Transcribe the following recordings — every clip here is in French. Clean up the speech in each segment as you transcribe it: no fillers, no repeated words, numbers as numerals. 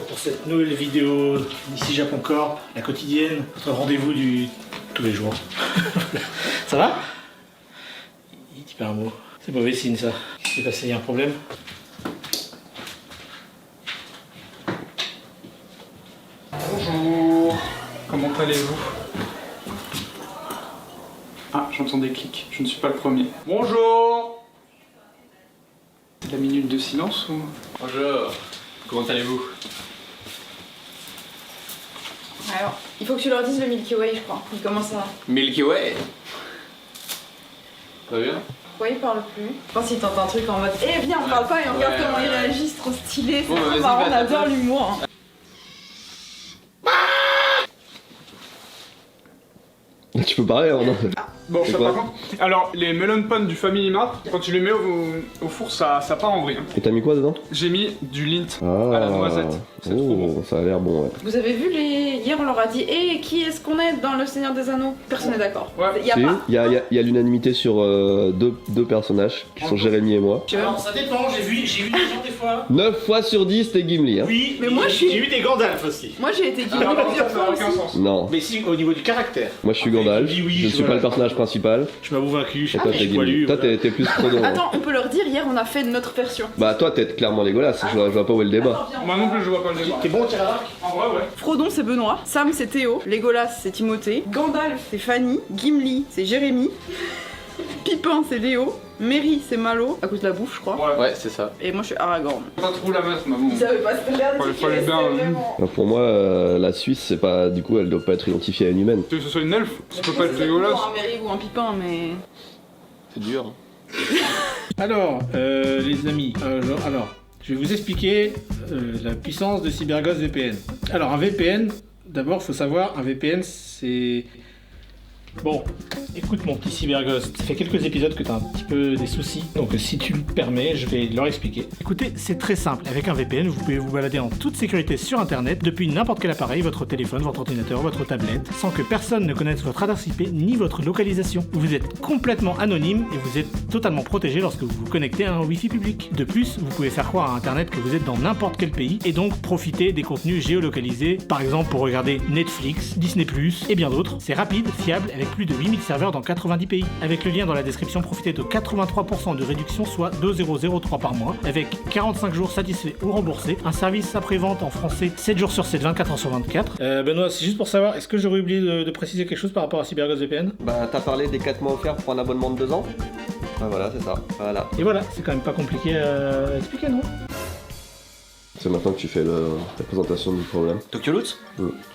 pour cette nouvelle vidéo d'ici Japon Corp, la quotidienne, notre rendez-vous du tous les jours. Ça va? Il dit pas un mot. C'est mauvais signe ça. Qu'est-ce qui s'est passé? Il y a un problème? Bonjour, comment allez-vous? Ah, j'entends des clics, je ne suis pas le premier. Bonjour! C'est la minute de silence ou... Bonjour, comment allez-vous? Alors, il faut que tu leur dises le Milky Way, je crois. Il commence à... Milky Way. Ça va bien? Pourquoi il parle plus? Je pense qu'il tente un truc en mode eh viens, on parle pas et on regarde comment il réagit, c'est trop stylé, c'est Bon, trop vas-y, marrant, on va, adore va. l'humour. Tu peux parler, hein, non? Bon, C'est ça quoi par contre... Alors, les melon pan du Family Mart, quand tu les mets au four, ça part en vrille. Hein. Et t'as mis quoi dedans? J'ai mis du lint Ah, à la noisette. C'est trop bon. oh, ça a l'air bon, ouais. Vous avez vu les... Hier on leur a dit eh qui est-ce qu'on est dans le Seigneur des Anneaux? Personne n'est d'accord. Ouais. Il y a Si, pas. il y a l'unanimité sur deux personnages, qui sont Jérémy et moi. Tu vois. Alors ça dépend, j'ai vu des gens des fois. 9 fois sur 10, t'es Gimli, hein? Oui, Mais moi, je suis- j'ai eu des Gandalf aussi. Moi j'ai été guidée Alors, par contre, plusieurs ça n'a fois aucun aussi. sens. Non. Mais si, au niveau du caractère. Moi, je suis Après, Gandalf, il dit oui, je suis pas le personnage principal, Je m'avoue vaincu, je et toi, suis t'es poilu. Gimli. Toi, voilà. t'es plus Frodon. hein. Attends, on peut leur dire hier on a fait notre version. Bah, toi, t'es clairement Legolas, je vois pas où est le débat. Attends, viens. Moi non plus, je vois pas le débat. T'es bon au tir à l'arc? En vrai, ouais. Frodon c'est Benoît, Sam c'est Théo, Legolas c'est Timothée, Gandalf c'est Fanny, Gimli c'est Jérémy, Pipin c'est Léo, Merry c'est Malo, à cause de la bouffe je crois, Ouais, c'est ça. et moi je suis Aragorn. Pas trop la mettre, mais bon. Ils savaient pas c'était l'air Fallait bien, vraiment. Pour moi, la Suisse, c'est pas. Du coup, elle doit pas être identifiée à une humaine. Tu veux que ce soit une elfe? Ça peut pas être C'est Legolas. un Merry ou un Pipin mais... C'est dur. Hein. Alors, les amis, je vais vous expliquer la puissance de CyberGhost VPN. Alors, un VPN, d'abord, faut savoir, un VPN, c'est... Bon, écoute mon petit CyberGhost, ça fait quelques épisodes que tu as un petit peu des soucis, donc si tu le permets, je vais leur expliquer. Écoutez, c'est très simple, avec un VPN, vous pouvez vous balader en toute sécurité sur Internet, depuis n'importe quel appareil, votre téléphone, votre ordinateur, votre tablette, sans que personne ne connaisse votre adresse IP ni votre localisation. Vous êtes complètement anonyme et vous êtes totalement protégé lorsque vous vous connectez à un Wi-Fi public. De plus, vous pouvez faire croire à Internet que vous êtes dans n'importe quel pays et donc profiter des contenus géolocalisés, par exemple pour regarder Netflix, Disney+, et bien d'autres. C'est rapide, fiable, avec plus de 8000 serveurs dans 90 pays. Avec le lien dans la description, profitez de 83% de réduction, soit 2,003 par mois, avec 45 jours satisfaits ou remboursés, un service après-vente en français 7 jours sur 7, 24 heures sur 24. Benoît, c'est juste pour savoir, est-ce que j'aurais oublié de préciser quelque chose par rapport à CyberGhost VPN? Bah, t'as parlé des 4 mois offerts pour un abonnement de 2 ans? Ah, voilà, c'est ça. Voilà. Et voilà, c'est quand même pas compliqué à expliquer, non? C'est maintenant que tu fais la présentation du problème. Tokyo Loot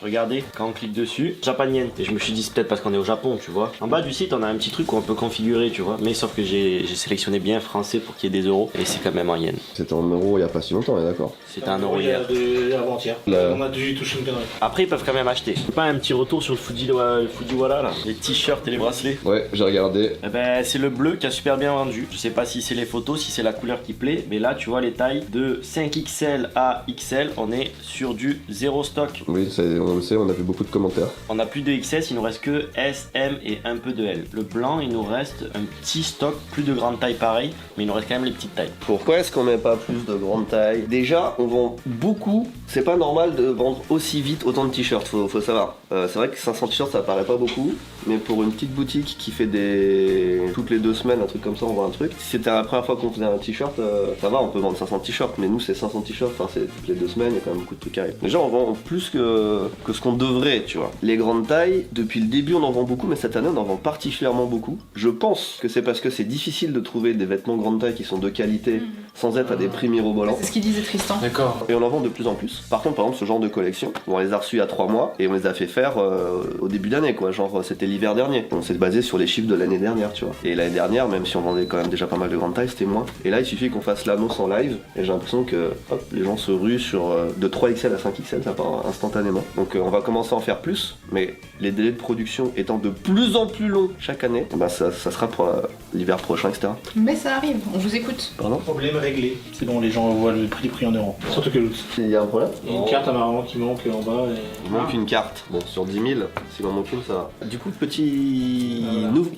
Regardez, quand on clique dessus, Japan Yen. Et je me suis dit, c'est peut-être parce qu'on est au Japon, tu vois. En bas du site, on a un petit truc où on peut configurer, tu vois. Mais sauf que j'ai sélectionné bien français pour qu'il y ait des euros. Et c'est quand même en yen. C'était en euros il y a pas si longtemps, on est d'accord. C'était un euro hier. Avant-hier. Là. On a dû toucher une connerie. Après, ils peuvent quand même acheter. Pas un petit retour sur le Fujiwara, là. Les t-shirts et les bracelets. Ouais, j'ai regardé. Eh ben, c'est le bleu qui a super bien vendu. Je sais pas si c'est les photos, si c'est la couleur qui plaît. Mais là, tu vois les tailles de 5XL à XL. On est sur du zéro stock. Oui, on le sait, on a vu beaucoup de commentaires. On a plus de XS, il nous reste que S, M et un peu de L. Le blanc, il nous reste un petit stock, plus de grande taille pareil, mais il nous reste quand même les petites tailles. Pourquoi est-ce qu'on met pas plus de grande taille? Déjà, on vend beaucoup. C'est pas normal de vendre aussi vite autant de t-shirts, faut savoir. C'est vrai que 500 t-shirts ça paraît pas beaucoup, mais pour une petite boutique qui fait toutes les 2 semaines, un truc comme ça, on vend un truc. Si c'était la première fois qu'on faisait un t-shirt, ça va, on peut vendre 500 t-shirts, mais nous c'est 500 t-shirts, enfin c'est toutes les 2 semaines, il y a quand même beaucoup de trucs qui arrivent. Déjà, on vend plus que ce qu'on devrait, tu vois. Les grandes tailles, depuis le début, on en vend beaucoup, mais cette année, on en vend particulièrement beaucoup. Je pense que c'est parce que c'est difficile de trouver des vêtements grande taille qui sont de qualité sans être à des prix mirobolants. C'est ce qu'il disait Tristan. D'accord. Et on en vend de plus en plus. Par contre, par exemple, ce genre de collection, on les a reçus à 3 mois et on les a fait faire au début d'année, quoi. Genre, c'était l'hiver dernier. On s'est basé sur les chiffres de l'année dernière, tu vois. Et l'année dernière, même si on vendait quand même déjà pas mal de grande taille, c'était moins. Et là, il suffit qu'on fasse l'annonce en live et j'ai l'impression que hop, les gens se ruent sur de 3XL à 5XL, ça part instantanément. Donc, on va commencer à en faire plus, mais les délais de production étant de plus en plus longs chaque année, bah, ça sera pour l'hiver prochain, etc. Mais ça arrive, on vous écoute. Pardon? Problème réglé. C'est bon, les gens voient le prix en euros. Surtout que l'autre. Il y a un problème? Il y a une carte apparemment qui manque en bas. Et... Il manque une carte. Bon, sur 10 000, s'il en manque une, ça va. Du coup, petit... Voilà. nouveau.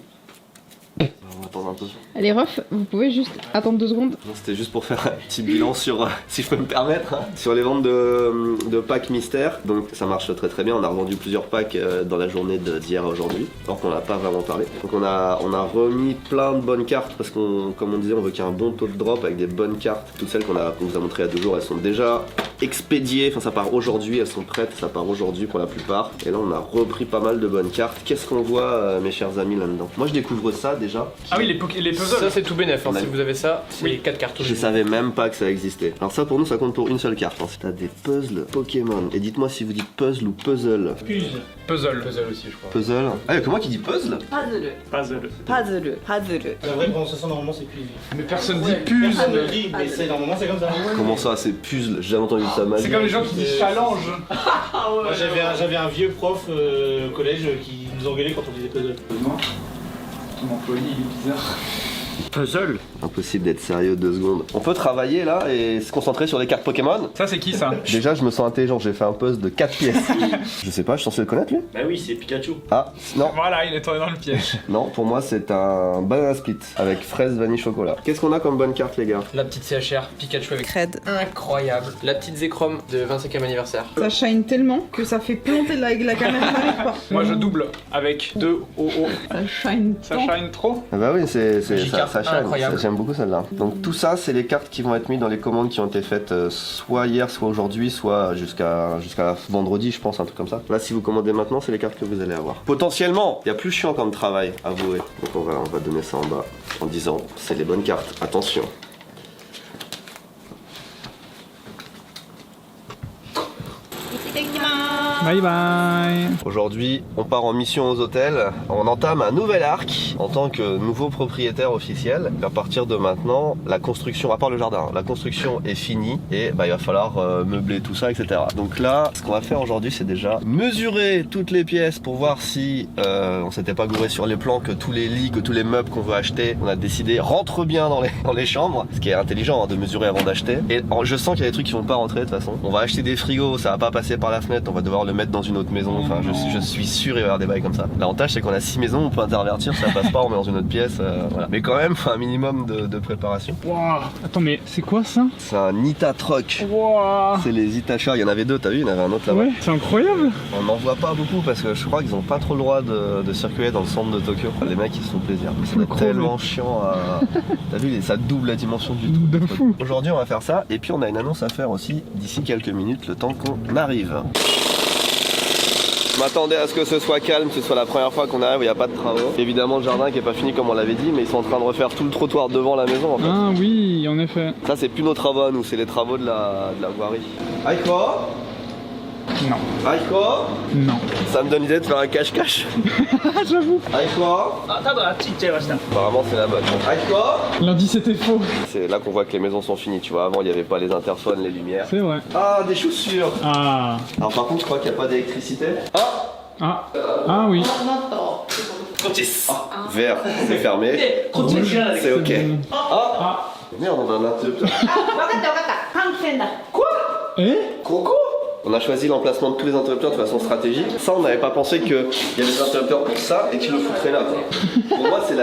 attendre un peu. Allez, ref, vous pouvez juste attendre 2 secondes. Non, c'était juste pour faire un petit bilan sur, si je peux me permettre, hein, sur les ventes de packs mystères. Donc ça marche très très bien. On a revendu plusieurs packs dans la journée d'hier à aujourd'hui, alors qu'on n'a pas vraiment parlé. Donc on a remis plein de bonnes cartes parce qu'on, comme on disait, on veut qu'il y ait un bon taux de drop avec des bonnes cartes. Toutes celles qu'on vous a montrées il y a 2 jours, elles sont déjà expédiées. Enfin, ça part aujourd'hui, elles sont prêtes, ça part aujourd'hui pour la plupart. Et là, on a repris pas mal de bonnes cartes. Qu'est-ce qu'on voit, mes chers amis, là-dedans? Moi, je découvre ça déjà. Ah oui, les puzzles. Ça c'est tout bénef, hein. On a- Si vous avez ça, c'est 4 cartes. Je savais même pas que ça existait. Alors ça pour nous ça compte pour une seule carte. Hein. T'as des puzzles Pokémon. Et dites-moi si vous dites puzzle ou puzzle. Puzzle. Puzzle. Puzzle aussi, je crois. Puzzle. Ah y'a que moi qui dis puzzle. Puzzle. Puzzle. Puzzle. Puzzle. La vraie prononciation normalement c'est puzzle. Mais personne dit puzzle. Personne ne le dit, mais c'est normalement c'est comme ça. Comment ça c'est puzzle? J'ai jamais entendu ça mal. C'est comme les gens qui disent challenge. Moi, j'avais un vieux prof au collège qui nous engueulait quand on disait puzzle. Ton employé il est bizarre. Puzzle. Impossible d'être sérieux 2 secondes. On peut travailler là et se concentrer sur les cartes Pokémon. Ça c'est qui ça? Déjà je me sens intelligent, j'ai fait un puzzle de 4 pièces. Je sais pas, je suis censé le connaître lui? Bah oui, c'est Pikachu. Ah non, Voilà, il est tombé dans le piège. non, pour moi c'est un banana split avec fraise, vanille, chocolat. Qu'est-ce qu'on a comme bonne carte les gars? La petite CHR, Pikachu avec Cred. incroyable. La petite Zekrom de 25e anniversaire. Ça shine tellement que ça fait planter la caméra, j'arrive pas. Moi je double avec 2 OO. Ça shine Ça tant. shine trop? Ah bah oui, Magikarp, ça shine, incroyable. j'aime beaucoup celle-là. Donc tout ça, c'est les cartes qui vont être mises dans les commandes qui ont été faites soit hier, soit aujourd'hui, soit jusqu'à vendredi, je pense, un truc comme ça. Là, si vous commandez maintenant, c'est les cartes que vous allez avoir. Potentiellement, il y a plus chiant comme travail, avouez. Donc on va donner ça en bas en disant, c'est les bonnes cartes, attention. Bye bye. Aujourd'hui, on part en mission aux hôtels. On entame un nouvel arc en tant que nouveau propriétaire officiel. À partir de maintenant, la construction, à part le jardin, la construction est finie et il va falloir meubler tout ça, etc. Donc là, ce qu'on va faire aujourd'hui, c'est déjà mesurer toutes les pièces pour voir si on s'était pas gouré sur les plans, que tous les lits, que tous les meubles qu'on veut acheter, on a décidé rentrent bien dans les chambres. Ce qui est intelligent hein, de mesurer avant d'acheter. Et je sens qu'il y a des trucs qui vont pas rentrer de toute façon. On va acheter des frigos, ça va pas passer par la fenêtre, on va devoir le mettre dans une autre maison. Enfin, je suis sûr il va y avoir des bails comme ça. L'avantage, c'est qu'on a 6 maisons, on peut intervertir, ça passe pas, on met dans une autre pièce. Voilà. Mais quand même, faut un minimum de préparation. Waouh. Attends, mais c'est quoi ça? C'est un Ita Truck. Waouh. C'est les Itachar, il y en avait 2, t'as vu, il y en avait un autre là-bas. Ouais, c'est incroyable. On n'en voit pas beaucoup parce que je crois qu'ils ont pas trop le droit de circuler dans le centre de Tokyo. Les mecs ils se font plaisir. C'est tellement chiant à. T'as vu, ça double la dimension du truc. De fou. Aujourd'hui on va faire ça et puis on a une annonce à faire aussi d'ici quelques minutes, le temps qu'on arrive. Je m'attendais à ce que ce soit calme, que ce soit la première fois qu'on arrive où il n'y a pas de travaux. Évidemment le jardin qui est pas fini comme on l'avait dit, mais ils sont en train de refaire tout le trottoir devant la maison en fait. Ah oui, en effet. Ça c'est plus nos travaux à nous, c'est les travaux de la voirie. Aiko Non. Aiko Non. Ça me donne l'idée de faire un cache-cache. J'avoue. Aiko Apparemment c'est la bonne. Aiko Lundi c'était faux. C'est là qu'on voit que les maisons sont finies, tu vois. Avant il n'y avait pas les interphones, les lumières. C'est vrai. Ah, des chaussures. Ah. Alors par contre je crois qu'il n'y a pas d'électricité. Ah, Ah oui. vert, c'est fermé. C'est ok. bon. Ah Merde, on a un interrupteur. Eh? Coco On a choisi l'emplacement de tous les interrupteurs de façon stratégique. Ça, on n'avait pas pensé qu'il y avait des interrupteurs pour ça et qu'ils le foutraient là. Quoi. Pour moi, c'est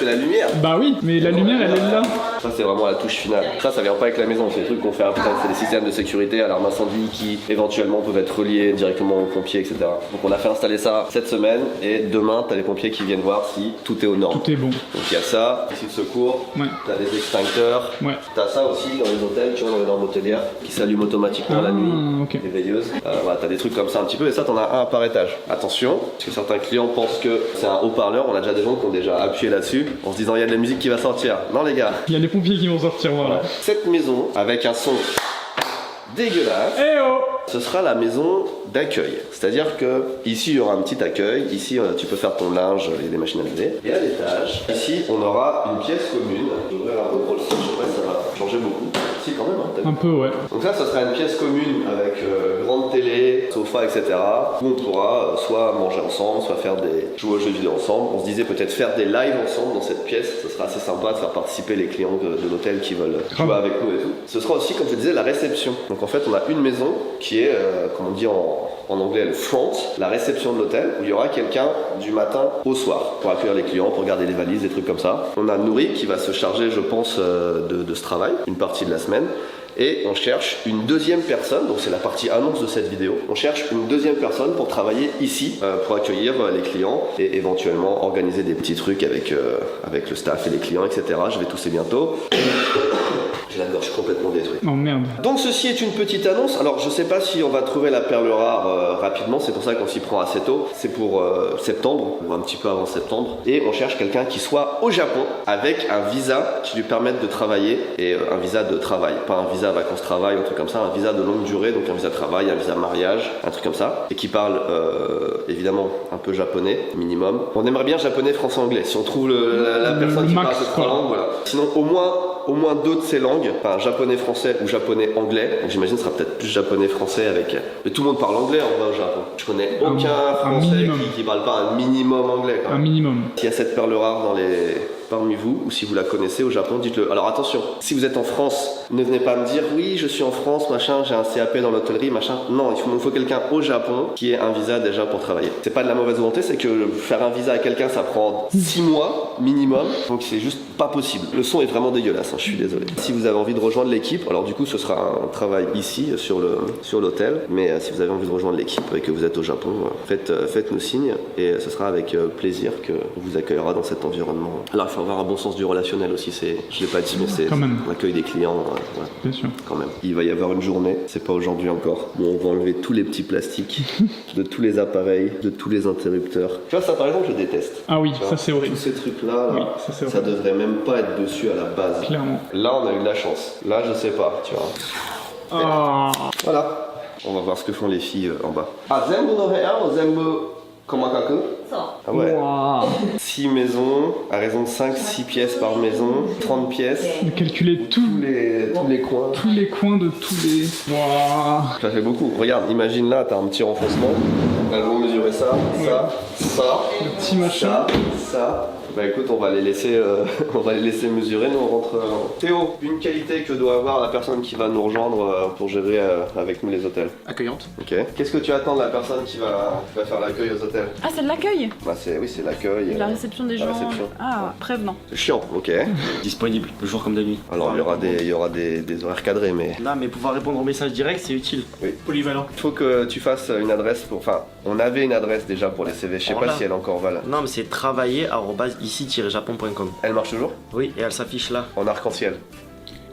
la lumière. Bah oui, mais la lumière elle est là. Ça, c'est vraiment la touche finale. Ça vient pas avec la maison. C'est des trucs qu'on fait après. C'est des systèmes de sécurité, alarme incendie qui éventuellement peuvent être reliés directement aux pompiers, etc. Donc, on a fait installer ça cette semaine et demain, t'as les pompiers qui viennent voir si tout est aux normes. Tout est bon. Donc, il y a ça, ici de secours. Ouais. T'as des extincteurs. Ouais. T'as ça aussi dans les hôtels, tu vois, dans les normes hôtelières, qui s'allument automatiquement la nuit. Ok. Les veilleuses. Voilà, t'as des trucs comme ça un petit peu et ça t'en as un par étage. Attention, parce que certains clients pensent que c'est un haut-parleur, on a déjà des gens qui ont déjà appuyé là-dessus en se disant il y a de la musique qui va sortir. Non les gars, Il y a les pompiers qui vont sortir, voilà. cette maison avec un son dégueulasse, Eh oh! ce sera la maison d'accueil. C'est-à-dire que ici il y aura un petit accueil, ici tu peux faire ton linge, il y a des machines à laver. Et à l'étage, ici on aura une pièce commune. Je vais ouvrir un peu pour le son, je sais pas si ça va changer beaucoup. Si quand même, hein, t'as vu. Un peu, ouais. Donc ça sera une pièce commune avec grande télé, sofa, etc. Où on pourra soit manger ensemble, soit jouer aux jeux vidéo ensemble. On se disait peut-être faire des lives ensemble dans cette pièce. Ce sera assez sympa de faire participer les clients de l'hôtel qui veulent jouer avec nous et tout. Ce sera aussi, comme je disais, la réception. Donc en fait, on a une maison qui est, comme on dit en en anglais le front, la réception de l'hôtel, où il y aura quelqu'un du matin au soir pour accueillir les clients, pour garder les valises, des trucs comme ça. On a Nouri qui va se charger, je pense, de ce travail, une partie de la semaine. Et on cherche une deuxième personne, donc c'est la partie annonce de cette vidéo, on cherche une deuxième personne pour travailler ici, pour accueillir les clients et éventuellement organiser des petits trucs avec le staff et les clients, etc. Je vais tousser bientôt. J'ai la gorge complètement détruite. Oh merde. Donc ceci est une petite annonce. Alors je sais pas si on va trouver la perle rare rapidement, c'est pour ça qu'on s'y prend assez tôt. C'est pour septembre, ou un petit peu avant septembre. Et on cherche quelqu'un qui soit au Japon avec un visa qui lui permette de travailler. Et un visa de travail, pas un visa vacances-travail, un truc comme ça, un visa de longue durée, donc un visa de travail, un visa mariage, un truc comme ça. Et qui parle évidemment un peu japonais, minimum. On aimerait bien japonais, français, anglais. Si on trouve la personne qui parle ces trois langues, voilà. Sinon au moins deux de ces langues, enfin japonais-français ou japonais-anglais. Donc j'imagine que ce sera peut-être plus japonais-français avec... Mais tout le monde parle anglais en vrai au Japon. Je connais aucun français qui parle pas un minimum anglais quand même. Un minimum. S'il y a cette perle rare parmi vous, ou si vous la connaissez au Japon, dites-le. Alors attention, si vous êtes en France, ne venez pas me dire oui, je suis en France, machin, j'ai un CAP dans l'hôtellerie, machin. Non, il faut quelqu'un au Japon qui ait un visa déjà pour travailler. C'est pas de la mauvaise volonté, c'est que faire un visa à quelqu'un, ça prend 6 mois minimum, donc c'est juste pas possible. Le son est vraiment dégueulasse, hein, je suis désolé. Si vous avez envie de rejoindre l'équipe, alors du coup ce sera un travail ici sur l'hôtel, mais si vous avez envie de rejoindre l'équipe et que vous êtes au Japon, faites-nous signe et ce sera avec plaisir que vous accueillera dans cet environnement. Alors il faut avoir un bon sens du relationnel aussi, je l'ai pas dit, mais c'est l'accueil des clients, voilà. Bien sûr. Quand même. Il va y avoir une journée, c'est pas aujourd'hui encore, où on va enlever tous les petits plastiques de tous les appareils, de tous les interrupteurs. Tu vois, ça par exemple, je déteste. Ah oui, ça c'est horrible. Tous ces trucs-là, oui, ça devrait même pas être dessus à la base. Clairement. Là, on a eu de la chance. Là, je sais pas, tu vois. Oh. Voilà. On va voir ce que font les filles en bas. Ah, Zembu no Hea ou Zembu Komakaku? Ah ouais. Wow. 6 maisons, à raison de 5-6 pièces par maison, 30 pièces. De calculer tous les coins. Tous les coins de tous les... Wow. Ça fait beaucoup. Regarde, imagine là, t'as un petit renfoncement. Elles vont mesurer ça, ça. Le petit machin. Ça. Bah écoute, on va les laisser mesurer, nous on rentre. Théo, une qualité que doit avoir la personne qui va nous rejoindre pour gérer avec nous les hôtels. Accueillante. Ok. Qu'est-ce que tu attends de la personne qui va faire l'accueil aux hôtels? Ah, c'est de l'accueil? Bah c'est l'accueil. La réception des gens. Réception. Ah, prévenant. C'est chiant, ok. Disponible, le jour comme de nuit. Alors il y aura des horaires cadrés, mais... Non, mais pouvoir répondre aux messages directs, c'est utile. Oui. Polyvalent. Il faut que tu fasses une adresse pour... Enfin, on avait une adresse déjà pour les CV, je sais pas si elle est encore valable. Non, mais c'est travailler@ici-japon.com. Elle marche toujours? Oui, et elle s'affiche là. En arc-en-ciel.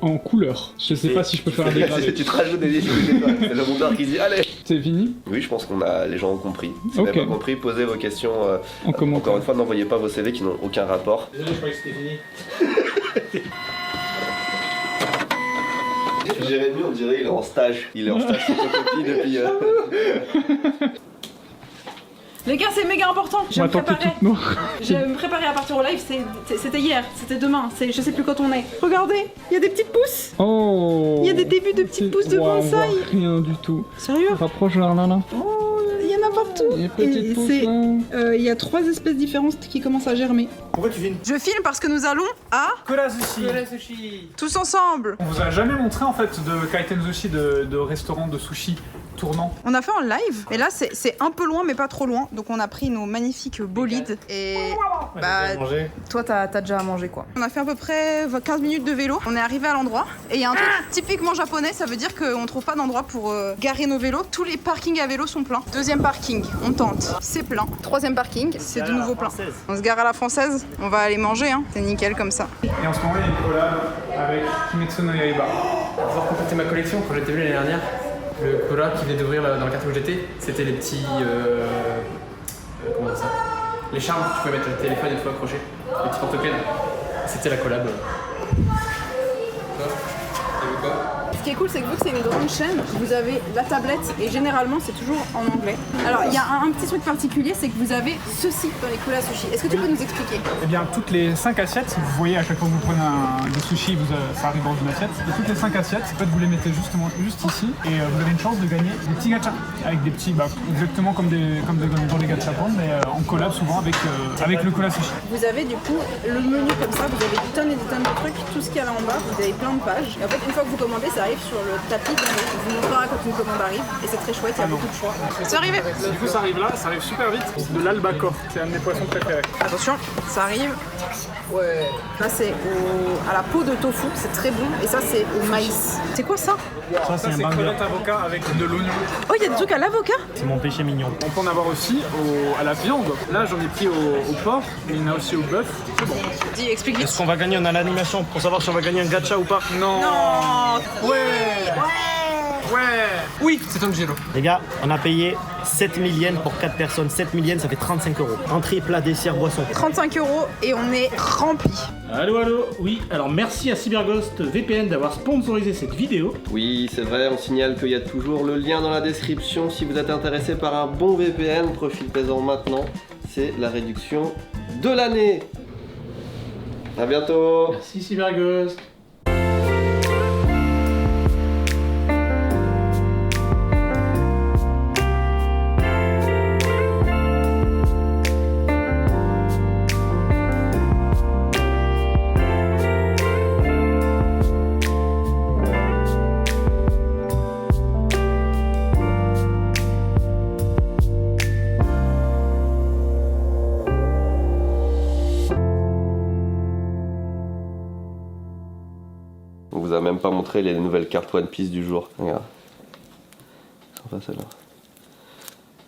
En couleur. Je sais pas si je peux faire un dégradé. Tu te rajoutes des étoiles. C'est le monteur qui dit allez. C'est fini? Oui, je pense les gens ont compris. Si vous Ok. n'avez pas compris, posez vos questions. En commentaire. Encore une fois, n'envoyez pas vos CV qui n'ont aucun rapport. Désolé, je croyais que c'était fini. Jérémy, on dirait il est en stage. Il est en stage photocopie depuis... Les gars, c'est méga important. Je On vais va me tenter préparer. toutes nos... Je vais me préparer à partir au live. C'était hier, c'était demain. Je sais plus quand on est. Regardez, il y a des petites pousses. Oh. Il y a des débuts de petites pousses de Wow, on voit bonsaï. rien du tout. Sérieux? Rapproche là, là. Oh, il y en a partout. Les petites pousses là. Il y a 3 espèces différentes qui commencent à germer. Pourquoi tu filmes? Je filme parce que nous allons à Kura Sushi. tous ensemble. On vous a jamais montré en fait de Kaiten Sushi, de restaurant de sushi tournant. On a fait en live et là c'est un peu loin mais pas trop loin. Donc on a pris nos magnifiques bolides et bah toi t'as déjà à manger quoi. On a fait à peu près 15 minutes de vélo. On est arrivé à l'endroit et il y a un truc typiquement japonais, ça veut dire qu'on trouve pas d'endroit pour garer nos vélos. Tous les parkings à vélo sont pleins. Deuxième parking, on tente, c'est plein. Troisième parking, c'est de nouveau plein. On se gare à la française, on va aller manger hein. C'est nickel comme ça. Et en ce moment il y a une collab avec Kimetsu no Yaiba. Pour pouvoir compléter ma collection, quand j'étais venu l'année dernière, le cola qui venait d'ouvrir dans le quartier où j'étais, c'était les petits. Comment on dit ça? Les charmes que tu pouvais mettre le téléphone et tout accroché. Les petits porte-clés. C'était la collab. Ce qui est cool, c'est que vu que c'est une grande chaîne, vous avez la tablette et généralement c'est toujours en anglais. Alors il y a un petit truc particulier, c'est que vous avez ceci dans les Kura Sushi. Est-ce que tu peux nous expliquer? Eh bien, toutes les 5 assiettes, vous voyez à chaque fois que vous prenez des sushis, ça arrive dans une assiette. Et toutes les 5 assiettes, en fait, vous les mettez juste ici et vous avez une chance de gagner des petits gachas. Avec des petits, exactement comme dans les gachapon, mais en collab souvent avec le Kura Sushi. Vous avez du coup le menu comme ça, vous avez des tonnes et des tonnes de trucs, tout ce qu'il y a là en bas, vous avez plein de pages. Et en fait, une fois que vous commandez, ça arrive arrive sur le tapis d'en haut. On vous montrera quand une commande arrive et c'est très chouette, il y a beaucoup de choix. C'est arrivé. Du coup, ça arrive là, ça arrive super vite. C'est de l'albacore, c'est un de mes poissons préférés. Attention, ça arrive. Ouais. Là c'est à la peau de tofu, c'est très bon. Et ça c'est au maïs. C'est quoi ça? Ça, c'est crevettes avocat avec de l'oignon. Oh, il y a des trucs à l'avocat? C'est mon péché mignon. On peut en avoir aussi à la viande. Là, j'en ai pris au porc, mais il y en a aussi au bœuf. C'est bon. Dis, explique vite. Est-ce qu'on va gagner? On a l'animation pour savoir si on va gagner un gacha ou pas. Non. Non. Ouais. Oui, c'est Angelo. Les gars, on a payé 7000 yens pour 4 personnes. 7000 yens, ça fait 35 euros. Entrée, plat, dessert, boisson. 35 € et on est rempli. Allô, allô. Oui, alors merci à CyberGhost VPN d'avoir sponsorisé cette vidéo. Oui, c'est vrai, on signale qu'il y a toujours le lien dans la description si vous êtes intéressé par un bon VPN. Profitez-en maintenant, c'est la réduction de l'année. À bientôt. Merci CyberGhost. On vous a même pas montré les nouvelles cartes One Piece du jour. Regarde. Enfin, celle-là.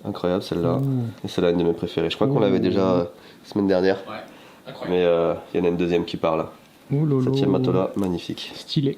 Incroyable celle-là. Et celle-là, une de mes préférées. Je crois qu'on l'avait déjà la semaine dernière. Ouais, incroyable. Mais il y en a une deuxième qui part là. 7ème Matola, magnifique. Stylé.